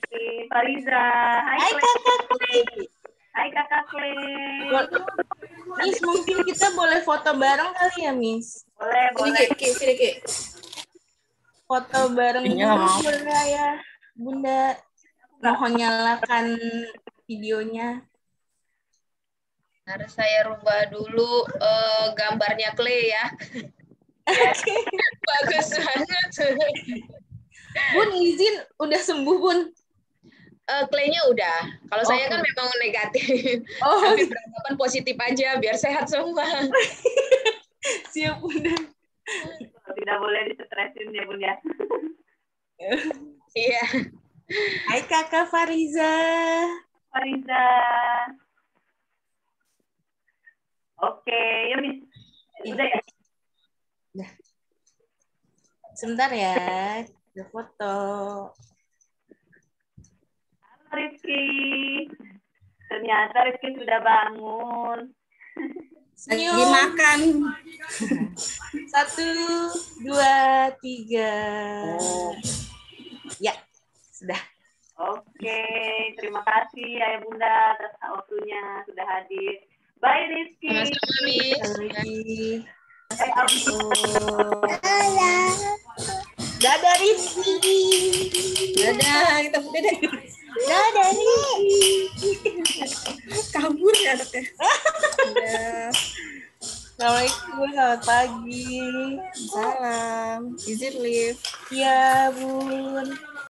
Fariza. Hai Kakak Kli. Hai Kakak Kli. Miss, mungkin kita boleh foto bareng kali ya, Miss? Boleh. Sini. Foto bareng dulu boleh ya, Bunda. Mohon nyalakan videonya. Harus saya rubah dulu gambarnya Clay ya. Bagus banget. Bun, izin udah sembuh, Bun? Clay-nya udah. Kalau saya kan memang negatif. Tapi beranggapan positif aja biar sehat semua. Siap, Bunda. Tidak boleh distresin ya, Bunda. Iya. Hai Kakak Fariza. Oke, ya Miss. Udah ya? Udah. Sebentar ya, ada foto. Halo Rizky. Ternyata Rizky sudah bangun. Senyum. Dimakan. 1, 2, 3. Ya, sudah. Oke, terima kasih Ayah Bunda atas waktunya sudah hadir. Bye Rizky. Sama-sama, Miss. Dadah Rizky. Dadah, kita Dedek. Dadah Rizky. Kabur ya anaknya. Dadah. Assalamualaikum, selamat pagi. Salam. Izin live. Iya, Bun.